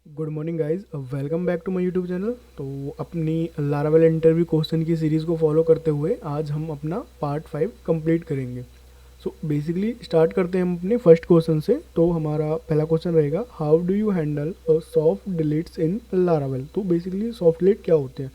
Good morning guys, welcome back to my YouTube channel. तो अपनी Laravel interview question की series को follow करते हुए आज हम अपना पार्ट 5 कंप्लीट करेंगे। सो बेसिकली स्टार्ट करते हैं हम अपने फर्स्ट क्वेश्चन से। तो हमारा पहला क्वेश्चन रहेगा, how do you handle soft deletes in Laravel. तो बेसिकली सॉफ्ट डिलीट क्या होते हैं?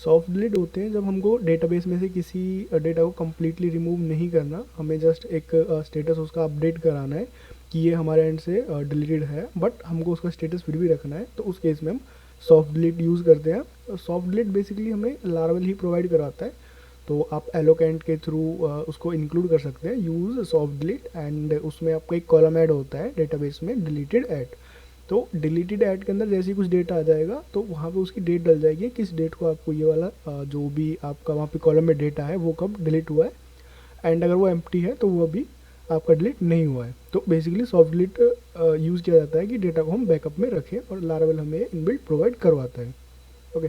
सॉफ्ट डिलीट होते हैं जब हमको डेटाबेस में से किसी डेटा को कम्प्लीटली रिमूव नहीं करना, हमें जस्ट एक स्टेटस उसका अपडेट कराना है कि ये हमारे एंड से डिलीटेड है, बट हमको उसका स्टेटस फिर भी रखना है। तो उस केस में हम सॉफ्ट डिलीट यूज़ करते हैं। सॉफ्ट डिलीट बेसिकली हमें लारावेल ही प्रोवाइड कराता है। तो आप एलोकेंट के थ्रू उसको इंक्लूड कर सकते हैं, यूज़ सॉफ्ट डिलीट, एंड उसमें आपका एक कॉलम ऐड होता है डेटाबेस में, डिलीटेड ऐड। तो डिलीटेड ऐड के अंदर जैसे ही कुछ डेटा आ जाएगा तो वहाँ पे उसकी डेट डल जाएगी, किस डेट को आपको ये वाला जो भी आपका वहाँ पे कॉलम में डेटा है वो कब डिलीट हुआ है। एंड अगर वो एम्प्टी है तो वो अभी आपका डिलीट नहीं हुआ है। तो बेसिकली सॉफ्ट डिलीट यूज़ किया जाता है कि डेटा को हम बैकअप में रखें, और लारावेल हमें इनबिल्ट प्रोवाइड करवाता है। Okay,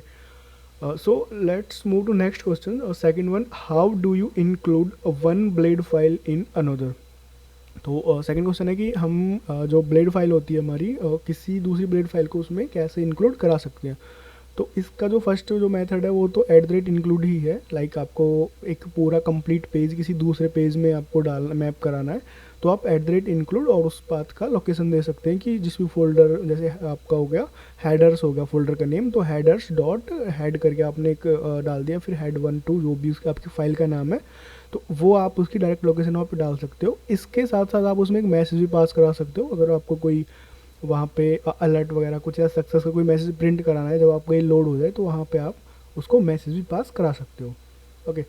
so let's move to next question. Second one, how do you include one blade file in another. तो सेकंड क्वेश्चन है कि हम जो ब्लेड फाइल होती है हमारी, किसी दूसरी ब्लेड फाइल को उसमें कैसे इंक्लूड करा सकते हैं। तो इसका जो फर्स्ट जो मेथड है वो तो एट द रेट इंक्लूड ही है। लाइक आपको एक पूरा कंप्लीट पेज किसी दूसरे पेज में आपको मैप कराना है, तो आप एट द रेट इंक्लूड और उस पाथ का लोकेशन दे सकते हैं कि जिस भी फोल्डर, जैसे आपका हो गया हेडर्स हो गया फोल्डर का नेम, तो हेडर्स डॉट हेड करके आपने एक डाल दिया, फिर हेड 1 2 जो भी उसकी आपकी फाइल का नाम है, तो वो आप उसकी डायरेक्ट लोकेशन वहाँ पे डाल सकते हो। इसके साथ साथ आप उसमें एक मैसेज भी पास करा सकते हो, अगर आपको कोई वहाँ पे अलर्ट वगैरह कुछ या सक्सेस का कोई मैसेज प्रिंट कराना है, जब आपको ये लोड हो जाए तो वहाँ पे आप उसको मैसेज भी पास करा सकते हो। ओके,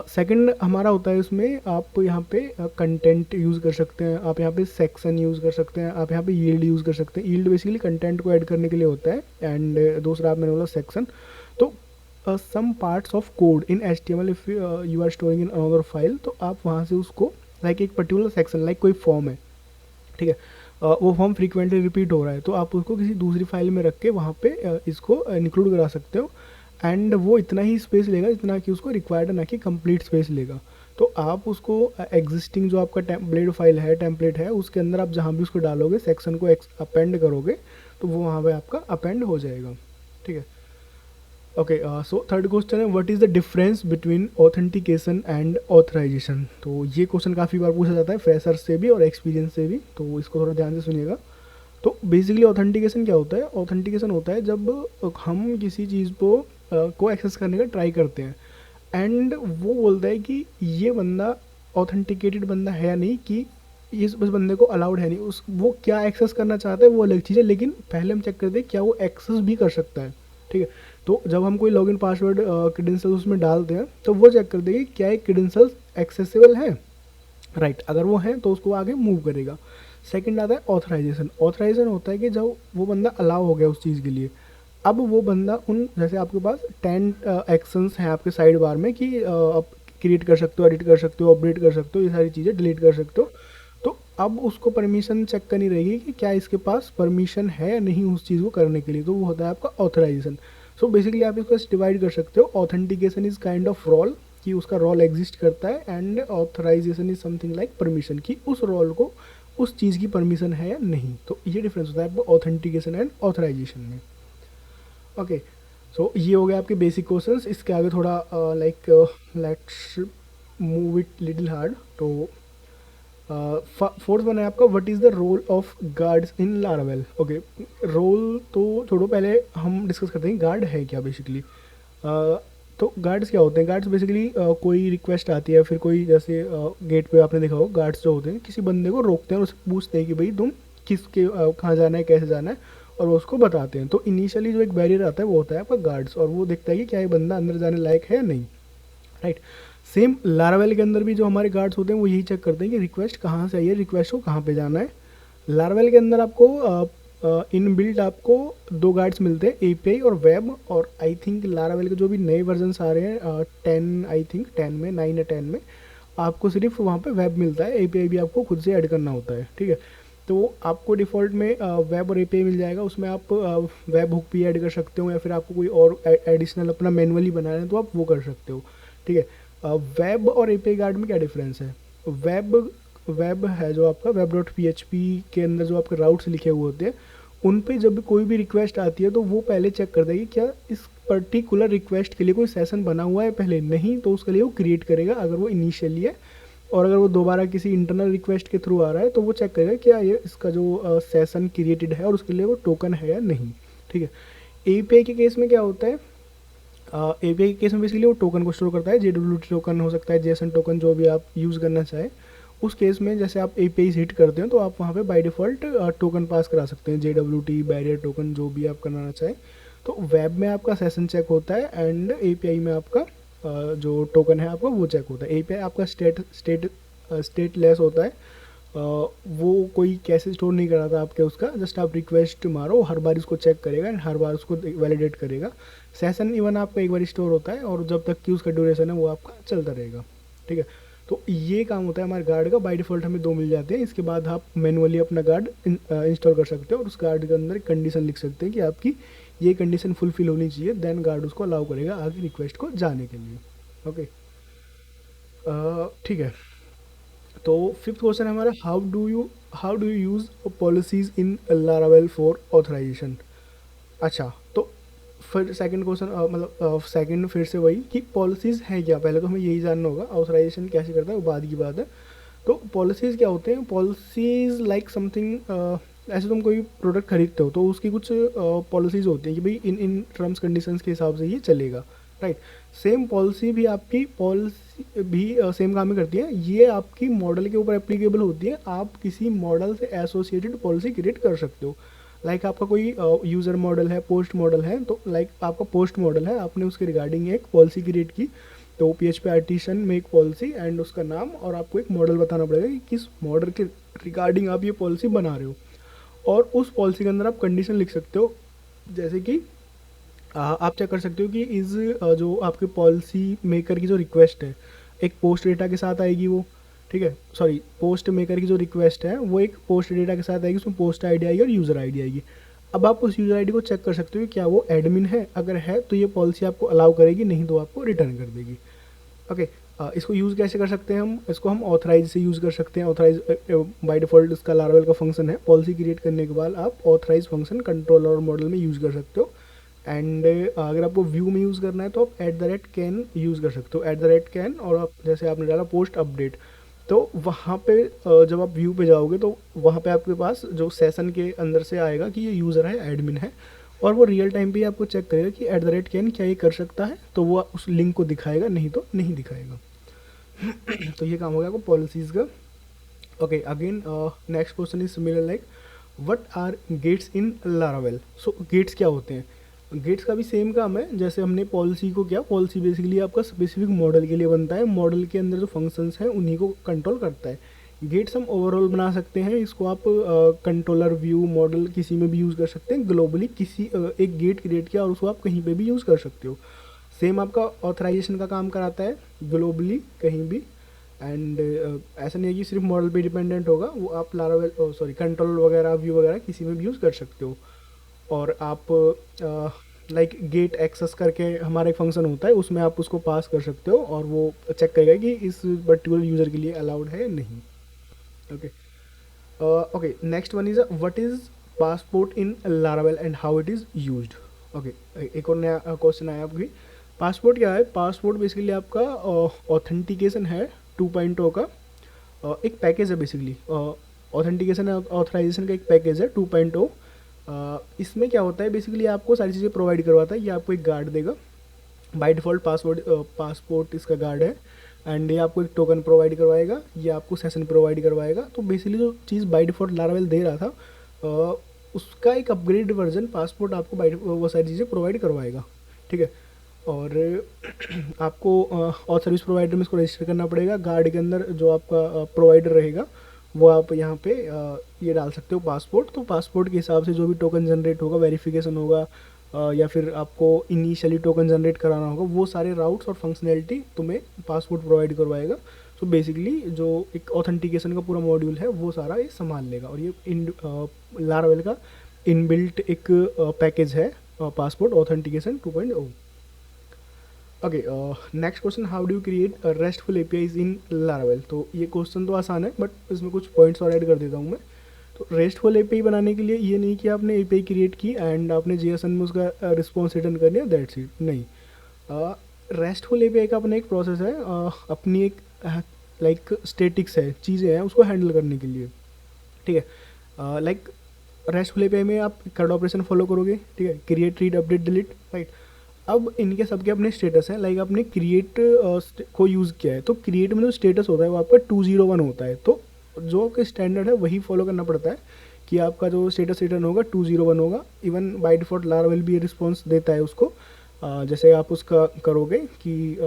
सेकंड हमारा होता है उसमें आप यहाँ पे कंटेंट यूज़ कर सकते हैं, आप यहाँ पे सेक्शन यूज़ कर सकते हैं, आप यहाँ पे यील्ड यूज़ कर सकते हैं। यील्ड बेसिकली कंटेंट को ऐड करने के लिए होता है, एंड दूसरा आप मैंने बोला सेक्शन। तो some parts of code in HTML if you are storing in another file, तो आप वहाँ से उसको लाइक एक पर्टिकुलर सेक्शन, लाइक कोई फॉर्म है, ठीक है, वो फॉर्म फ्रीक्वेंटली रिपीट हो रहा है, तो आप उसको किसी दूसरी फाइल में रख के वहाँ पे इसको इंक्लूड करा सकते हो। एंड वो इतना ही स्पेस लेगा जितना कि उसको रिक्वायर्ड, ना कि कंप्लीट स्पेस लेगा। तो आप उसको एग्जिस्टिंग जो आपका ब्लेड फाइल है, टेम्पलेट है, उसके अंदर आप जहाँ भी उसको डालोगे, सेक्शन को अपेंड करोगे, तो वो वहाँ पे आपका अपेंड हो जाएगा। ठीक है। ओके, सो थर्ड क्वेश्चन है, what is the difference between authentication and authorisation. तो ये क्वेश्चन काफ़ी बार पूछा जाता है फ्रेशर से भी और एक्सपीरियंस से भी, तो इसको थोड़ा ध्यान से सुनिएगा। तो बेसिकली ऑथेंटिकेशन क्या होता है? ऑथेंटिकेशन होता है जब हम किसी चीज़ को एक्सेस करने का ट्राई करते हैं, एंड वो बोलता है कि ये बंदा ऑथेंटिकेटेड बंदा है या नहीं, कि इस बस बंदे को अलाउड है नहीं, उस वो क्या एक्सेस करना चाहता है वो अलग चीज़ है, लेकिन पहले हम चेक करते हैं क्या वो एक्सेस भी कर सकता है। ठीक है। तो जब हम कोई लॉगिन पासवर्ड क्रेडेंशियल्स उसमें डालते हैं, तो वो चेक करते हैं कि क्या एक क्रेडेंशियल्स एक्सेसिबल है, राइट। अगर वो है तो उसको आगे मूव करेगा। सेकंड आता है ऑथराइजेशन। ऑथराइजेशन होता है कि जब वो बंदा अलाउ हो गया उस चीज़ के लिए, अब वो बंदा उन, जैसे आपके पास 10 एक्शंस हैं आपके साइड बार में कि आप क्रिएट कर सकते हो, एडिट कर सकते हो, अपडेट कर सकते हो, ये सारी चीज़ें डिलीट कर सकते हो। तो अब उसको परमिशन चेक करनी रहेगी कि क्या इसके पास परमिशन है या नहीं उस चीज़ को करने के लिए, तो वो होता है आपका ऑथराइजेशन। सो बेसिकली आप इसको डिवाइड कर सकते हो, authentication is kind of role, कि उसका रोल एग्जिस्ट करता है, and authorisation is something like permission, कि उस रोल को उस चीज़ की परमिशन है या नहीं। तो ये डिफरेंस होता है आपको ऑथेंटिकेशन एंड ऑथराइजेशन में। ओके, सो ये हो गया आपके बेसिक क्वेश्चंस। इसके आगे थोड़ा like let's move it little hard. तो फोर्थ वन है आपका, what is the role of guards in Laravel. Okay, role तो छोड़ो, पहले हम डिस्कस करते हैं गार्ड है क्या बेसिकली। तो गार्ड्स क्या होते हैं? गार्ड्स बेसिकली कोई रिक्वेस्ट आती है, फिर कोई जैसे गेट पे आपने देखा हो, गार्ड्स जो होते हैं किसी बंदे को रोकते हैं और उससे पूछते हैं कि भाई तुम किसके कहाँ जाना है, कैसे जाना है, और वो उसको बताते हैं। तो इनिशियली जो एक बैरियर आता है वो होता है आपका गार्ड्स, और वो देखता है कि क्या ये बंदा अंदर जाने लायक है या नहीं, राइट। सेम लारावेल के अंदर भी जो हमारे गार्ड्स होते हैं वो यही चेक करते हैं कि रिक्वेस्ट कहाँ से आई है, रिक्वेस्ट को कहाँ पे जाना है। लारावेल के अंदर आपको इन बिल्ट आपको दो गार्ड्स मिलते हैं, एपीआई और वेब। और आई थिंक लारावेल के जो भी नए वर्जन्स आ रहे हैं 10, आई थिंक 10 में, 9 या 10 में, आपको सिर्फ वहाँ पे वेब मिलता है, एपीआई भी आपको खुद से ऐड करना होता है। ठीक है। तो आपको डिफ़ॉल्ट में वेब और एपीआई मिल जाएगा, उसमें आप वेब हुक भी ऐड कर सकते हो, या फिर आपको कोई और एडिशनल अपना मैनुअली बनाना है तो आप वो कर सकते हो। ठीक है। वेब और एपीआई गार्ड में क्या डिफरेंस है? वेब वेब है जो आपका वेब डॉट पी के अंदर जो आपके राउट्स लिखे हुए होते हैं, उन पे जब भी कोई भी रिक्वेस्ट आती है तो वो पहले चेक करता है कि क्या इस पर्टिकुलर रिक्वेस्ट के लिए कोई सेशन बना हुआ है पहले, नहीं तो उसके लिए वो क्रिएट करेगा अगर वो इनिशियली है। और अगर वो दोबारा किसी इंटरनल रिक्वेस्ट के थ्रू आ रहा है तो वो चेक करेगा क्या ये इसका जो सेशन क्रिएटेड है और उसके लिए वो टोकन है या नहीं। ठीक है। एपीआई के केस में क्या होता है, एपीआई के केस में बेसिकली वो टोकन को स्टोर करता है, जेडब्ल्यूटी टोकन हो सकता है, जेसन टोकन, जो भी आप यूज़ करना चाहें। उस केस में जैसे आप एपीआई हिट करते हैं तो आप वहाँ पे बाय डिफ़ॉल्ट टोकन पास करा सकते हैं, जेडब्ल्यूटी, बैरियर टोकन, जो भी आप करना चाहें। तो वेब में आपका सेशन चेक होता है एंड एपीआई में आपका जो टोकन है आपका वो चेक होता है। एपीआई आपका स्टेटलेस होता है, वो कोई कैसे स्टोर नहीं कराता आपके उसका, जस्ट आप रिक्वेस्ट मारो, हर बार उसको चेक करेगा एंड हर बार उसको वैलिडेट करेगा। सेशन इवन आपका एक बार स्टोर होता है और जब तक कि उसका ड्यूरेशन है वो आपका चलता रहेगा। ठीक है। तो ये काम होता है हमारे गार्ड का। बाय डिफ़ॉल्ट हमें 2 मिल जाते हैं। इसके बाद आप मैनुअली अपना गार्ड इंस्टॉल कर सकते हो और उस गार्ड के अंदर कंडीशन लिख सकते हैं कि आपकी ये कंडीशन फुलफिल होनी चाहिए, देन गार्ड उसको अलाउ करेगा आगे रिक्वेस्ट को जाने के लिए। ओके, ठीक है। तो फिफ्थ क्वेश्चन है हमारा, how do you use policies in Laravel for authorisation. अच्छा, तो फिर सेकंड क्वेश्चन, मतलब सेकंड फिर से वही कि पॉलिसीज़ हैं क्या, पहले तो हमें यही जानना होगा। ऑथराइजेशन कैसे करता है वो बाद की बात है। तो पॉलिसीज़ क्या होते हैं, पॉलिसीज़ लाइक समथिंग, ऐसे तुम कोई प्रोडक्ट खरीदते हो तो उसकी कुछ पॉलिसीज़ होती हैं कि भाई इन इन टर्म्स कंडीशंस के हिसाब से ये चलेगा, राइट। सेम पॉलिसी भी आपकी पॉलिसी भी सेम काम ही करती है। ये आपकी मॉडल के ऊपर एप्लीकेबल होती है। आप किसी मॉडल से एसोसिएटेड पॉलिसी क्रिएट कर सकते हो। लाइक आपका कोई यूज़र मॉडल है, पोस्ट मॉडल है, तो लाइक आपका पोस्ट मॉडल है, आपने उसके रिगार्डिंग एक पॉलिसी क्रिएट की, तो PHP आर्टिशन में एक पॉलिसी एंड उसका नाम, और आपको एक मॉडल बताना पड़ेगा कि किस मॉडल के रिगार्डिंग आप ये पॉलिसी बना रहे हो। और उस पॉलिसी के अंदर आप कंडीशन लिख सकते हो, जैसे कि आप चेक कर सकते हो कि जो आपके पॉलिसी मेकर की जो रिक्वेस्ट है एक पोस्ट डेटा के साथ आएगी वो, ठीक है, सॉरी, पोस्ट मेकर की जो रिक्वेस्ट है वो एक पोस्ट डेटा के साथ आएगी, उसमें पोस्ट आईडी आएगी और यूज़र आईडी आएगी। अब आप उस यूज़र आईडी को चेक कर सकते हो कि क्या वो एडमिन है, अगर है तो ये पॉलिसी आपको अलाउ करेगी, नहीं तो आपको रिटर्न कर देगी। ओके, इसको यूज़ कैसे कर सकते हैं हम, इसको हम ऑथराइज से यूज़ कर सकते हैं। ऑथराइज बाय डिफ़ॉल्ट इसका लारावेल का फंक्शन है, पॉलिसी क्रिएट करने के बाद आप ऑथराइज फंक्शन कंट्रोलर और मॉडल में यूज़ कर सकते हो। एंड अगर आपको व्यू में यूज़ करना है तो आप @कैन यूज़ कर सकते हो, @कैन, और आप जैसे आपने डाला पोस्ट अपडेट, तो वहाँ पे जब आप व्यू पे जाओगे तो वहाँ पे आपके पास जो सेशन के अंदर से आएगा कि ये यूज़र है, एडमिन है, और वो रियल टाइम पे आपको चेक करेगा कि @कैन क्या ये कर सकता है, तो वो उस लिंक को दिखाएगा, नहीं तो नहीं दिखाएगा। तो ये काम हो गया आपको पॉलिसीज़ का। Okay, again next question is similar like what are gates in Laravel. So gates क्या होते हैं, गेट्स का भी सेम काम है जैसे हमने पॉलिसी को किया। पॉलिसी बेसिकली आपका स्पेसिफिक मॉडल के लिए बनता है, मॉडल के अंदर जो फंक्शंस हैं उन्हीं को कंट्रोल करता है। गेट्स हम ओवरऑल बना सकते हैं, इसको आप कंट्रोलर, व्यू, मॉडल किसी में भी यूज़ कर सकते हैं। ग्लोबली किसी एक गेट क्रिएट किया और उसको आप कहीं पे भी यूज़ कर सकते हो। सेम आपका ऑथराइजेशन का काम कराता है ग्लोबली कहीं भी। एंड ऐसा नहीं है कि सिर्फ मॉडल पे डिपेंडेंट होगा, वो आप लारावेल, सॉरी, कंट्रोल वगैरह, व्यू वगैरह किसी में भी यूज़ कर सकते हो। और आप लाइक गेट एक्सेस करके हमारा एक फंक्शन होता है, उसमें आप उसको पास कर सकते हो और वो चेक करेगा कि इस पर्टिकुलर यूज़र के लिए अलाउड है या नहीं। Okay, okay, next one is what is passport in Laravel and how it is used. Okay, एक और नया क्वेश्चन आया आपकी। पासपोर्ट क्या है, पासपोर्ट बेसिकली आपका ऑथेंटिकेशन है 2.0 का एक पैकेज है। बेसिकली ऑथेंटिकेशन ऑथराइजेशन का एक पैकेज है 2.0। इसमें क्या होता है, बेसिकली आपको सारी चीज़ें प्रोवाइड करवाता है। ये आपको एक गार्ड देगा, बाय डिफ़ॉल्ट पासपोर्ट इसका गार्ड है, एंड ये आपको एक टोकन प्रोवाइड करवाएगा, ये आपको सेशन प्रोवाइड करवाएगा। तो बेसिकली जो चीज़ बाय डिफ़ॉल्ट लारावेल दे रहा था उसका एक अपग्रेड वर्जन पासपोर्ट आपको वो सारी चीज़ें प्रोवाइड करवाएगा, ठीक है। और आपको और सर्विस प्रोवाइडर में इसको रजिस्टर करना पड़ेगा। गार्ड के अंदर जो आपका प्रोवाइडर रहेगा वो आप यहाँ पे ये डाल सकते हो पासपोर्ट। तो पासपोर्ट के हिसाब से जो भी टोकन जनरेट होगा, वेरिफिकेशन होगा, या फिर आपको इनिशियली टोकन जनरेट कराना होगा, वो सारे राउट्स और फंक्शनैलिटी तुम्हें पासपोर्ट प्रोवाइड करवाएगा। सो बेसिकली जो एक ऑथेंटिकेशन का पूरा मॉड्यूल है वो सारा ये संभाल लेगा। और ये लारावेल का इनबिल्ट एक पैकेज है passport authentication 2.0। Okay, next question, how do you create restful APIs in Laravel. तो ये क्वेश्चन तो आसान है बट इसमें कुछ पॉइंट्स और ऐड कर देता हूँ मैं। तो रेस्टफुल एपीआई बनाने के लिए ये नहीं कि आपने एपीआई क्रिएट की एंड आपने जेएसएन में उसका रिस्पॉन्स रिटर्न कर दिया, दैट्स इट, नहीं। रेस्टफुल एपीआई का अपना एक प्रोसेस है, अपनी एक लाइक स्टेटिक्स है, चीज़ें हैं उसको हैंडल करने के लिए, ठीक है। लाइक रेस्टफुल एपीआई में आप CRUD ऑपरेशन फॉलो करोगे, ठीक है, create, read, update, delete, right. अब इनके सबके अपने स्टेटस हैं, लाइक आपने क्रिएट को यूज़ किया है तो क्रिएट में जो स्टेटस होता है वो आपका 201 होता है, तो जो आपका स्टैंडर्ड है वही फॉलो करना पड़ता है कि आपका जो स्टेटस रिटर्न होगा 201 होगा। इवन बाय डिफ़ॉल्ट लारावेल भी रिस्पॉन्स देता है उसको, जैसे आप उसका करोगे कि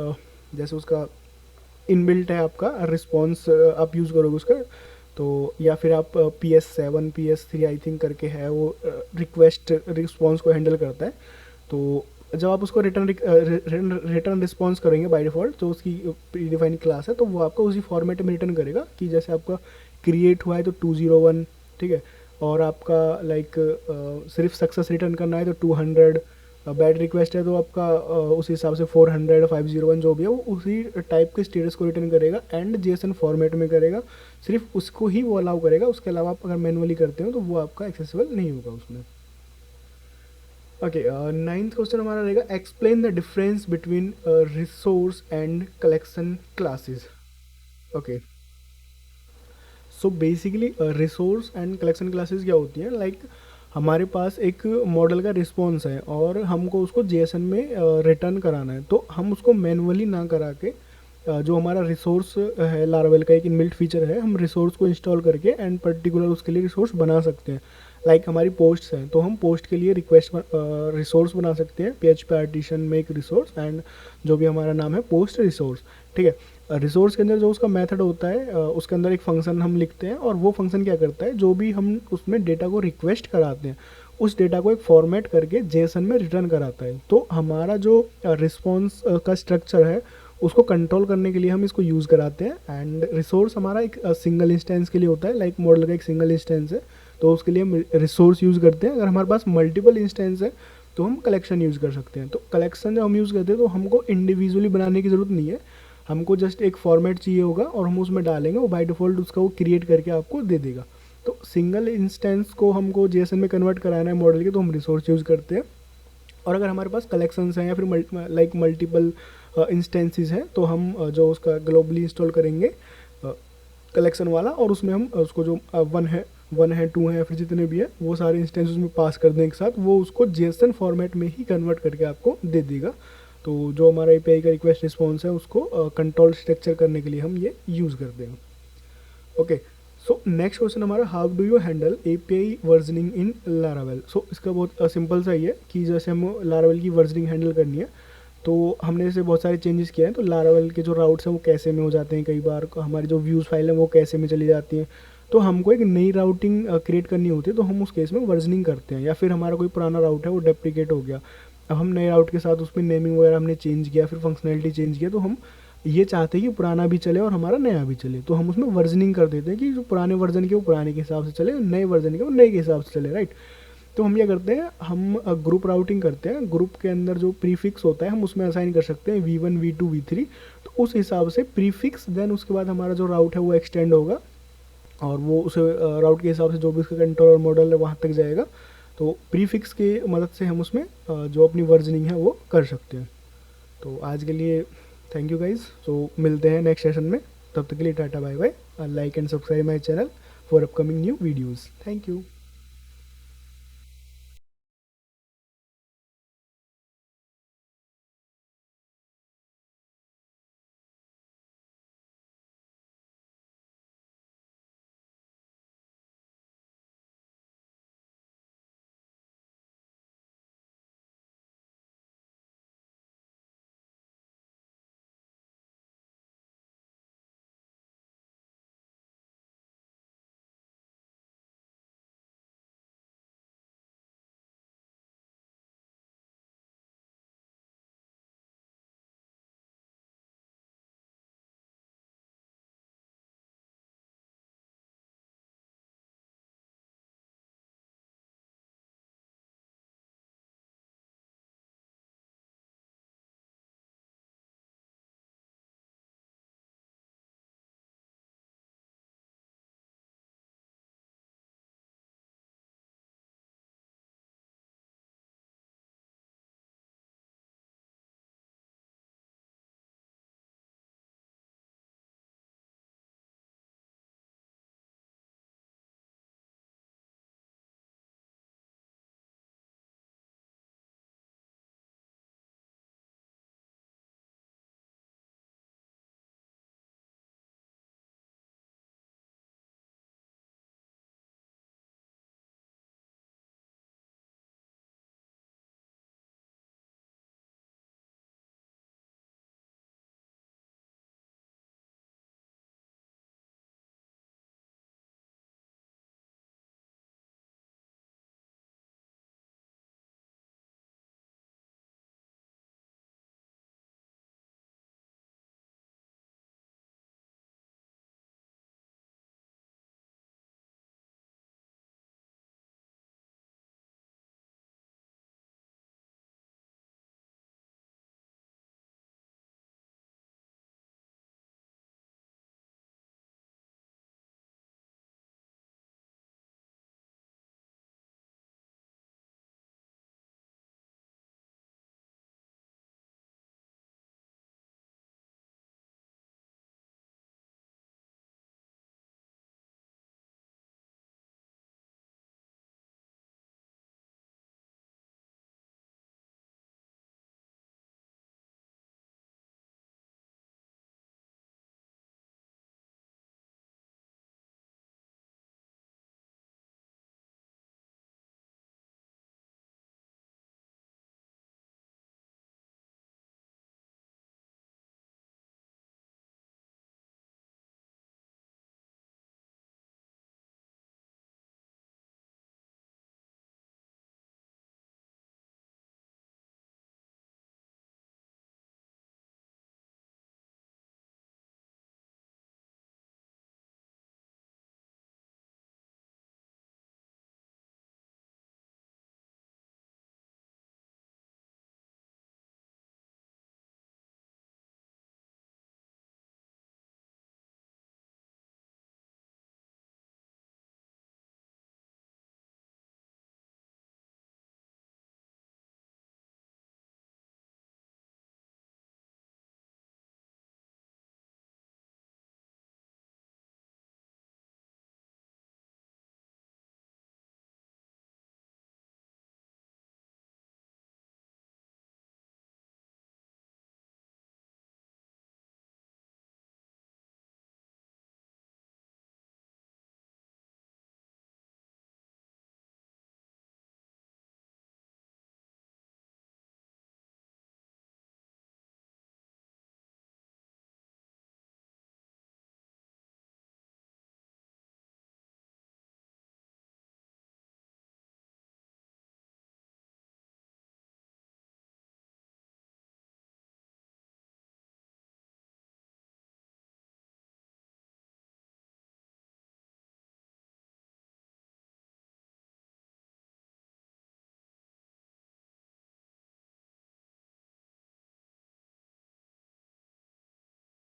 जैसे उसका इनबिल्ट है आपका रिस्पॉन्स, आप यूज़ करोगे उसका, तो या फिर आप PS7 PS3 आई थिंक करके है वो, रिक्वेस्ट रिस्पॉन्स को हैंडल करता है। तो जब आप उसको रिटर्न रिस्पॉन्स करेंगे बाय डिफ़ॉल्ट, जो उसकी प्री डिफाइंड क्लास है, तो वो आपका उसी फॉर्मेट में रिटर्न करेगा कि जैसे आपका क्रिएट हुआ है तो 201, ठीक है, और आपका लाइक सिर्फ सक्सेस रिटर्न करना है तो 200, बैड रिक्वेस्ट है तो आपका उस हिसाब से 400 501 जो भी है वो उसी टाइप के स्टेटस को रिटर्न करेगा एंड जेसन फॉर्मेट में करेगा, सिर्फ उसको ही वो अलाउ करेगा, उसके अलावा आप अगर मैनुअली करते हो तो वो आपका एक्सेसिबल नहीं होगा उसमें। ओके, नाइन्थ क्वेश्चन हमारा रहेगा, explain the difference between resource and collection classes. Okay, so basically resource and collection classes क्या होती हैं, लाइक हमारे पास एक मॉडल का रिस्पॉन्स है और हमको उसको जेएसएन में रिटर्न कराना है, तो हम उसको मैनुअली ना करा के जो हमारा रिसोर्स है लारावेल का एक इनबिल्ट फीचर है, हम रिसोर्स को इंस्टॉल करके एंड पर्टिकुलर उसके लिए रिसोर्स बना सकते हैं। लाइक हमारी पोस्ट्स हैं तो हम पोस्ट के लिए रिक्वेस्ट रिसोर्स बना सकते हैं, PHP आर्टिशन में एक रिसोर्स एंड जो भी हमारा नाम है पोस्ट रिसोर्स, ठीक है। रिसोर्स के अंदर जो उसका मेथड होता है उसके अंदर एक फंक्शन हम लिखते हैं और वो फंक्शन क्या करता है, जो भी हम उसमें डेटा को रिक्वेस्ट कराते हैं उस डेटा को एक फॉर्मेट करके जेसन में रिटर्न कराता है। तो हमारा जो रिस्पॉन्स का स्ट्रक्चर है उसको कंट्रोल करने के लिए हम इसको यूज़ कराते हैं एंड रिसोर्स हमारा एक सिंगल इंस्टेंस के लिए होता है, लाइक मॉडल का एक सिंगल इंस्टेंस है तो उसके लिए हम रिसोर्स यूज़ करते हैं। अगर हमारे पास मल्टीपल इंस्टेंस है तो हम कलेक्शन यूज़ कर सकते हैं। तो कलेक्शन जब हम यूज़ करते हैं तो हमको इंडिविजुअली बनाने की ज़रूरत नहीं है, हमको जस्ट एक फॉर्मेट चाहिए होगा और हम उसमें डालेंगे, वो बाय डिफ़ॉल्ट उसका वो क्रिएट करके आपको दे देगा। तो सिंगल इंस्टेंस को हमको जेएसएन में कन्वर्ट कराना है मॉडल के, तो हम रिसोर्स यूज़ करते हैं। और अगर हमारे पास कलेक्शंस हैं या फिर लाइक मल्टीपल इंस्टेंसेस हैं तो हम जो उसका ग्लोबली इंस्टॉल करेंगे कलेक्शन वाला, और उसमें हम उसको जो वन है टू है या फिर जितने भी है वो सारे इंस्टेंस उसमें पास कर दें एक साथ, वो उसको जेएसएन फॉर्मेट में ही कन्वर्ट करके आपको दे देगा। तो जो हमारा एपीआई का रिक्वेस्ट रिस्पॉन्स है उसको कंट्रोल स्ट्रक्चर करने के लिए हम ये यूज़ करते हैं। ओके, सो नेक्स्ट क्वेश्चन हमारा, how do you handle API versioning in Laravel. So इसका बहुत सिंपल सा ही है कि जैसे हम लारावेल की वर्जनिंग हैंडल करनी है तो हमने जैसे बहुत सारे चेंजेस किए हैं, तो लारावेल के जो राउट्स हैं वो कैसे में हो जाते हैं, कई बार हमारी जो व्यूज़ फाइल है वो कैसे में चली जाती हैं, तो हमको एक नई राउटिंग क्रिएट करनी होती है, तो हम उस केस में वर्जनिंग करते हैं। या फिर हमारा कोई पुराना राउट है वो डेप्रिकेट हो गया, अब हम नए राउट के साथ उसमें नेमिंग वगैरह हमने चेंज किया, फिर फंक्शनैलिटी चेंज किया, तो हम ये चाहते हैं कि पुराना भी चले और हमारा नया भी चले, तो हम उसमें वर्जनिंग कर देते हैं कि जो पुराने वर्जन के वो पुराने के हिसाब से चले, नए वर्जन के वो नए के हिसाब से चले, राइट। तो हम क्या करते हैं, हम ग्रुप राउटिंग करते हैं, ग्रुप के अंदर जो प्रीफिक्स होता है हम उसमें असाइन कर सकते हैं V1 V2 V3, तो उस हिसाब से प्रीफिक्स, देन उसके बाद हमारा जो राउट है वो एक्सटेंड होगा और वो उस राउट के हिसाब से जो भी उसका कंट्रोलर मॉडल है वहाँ तक जाएगा। तो प्रीफिक्स की मदद से हम उसमें जो अपनी वर्जनिंग है वो कर सकते हैं। तो आज के लिए थैंक यू गाइज, तो मिलते हैं नेक्स्ट सेशन में, तब तक के लिए tata bye bye, like and subscribe my channel for upcoming new videos, thank you.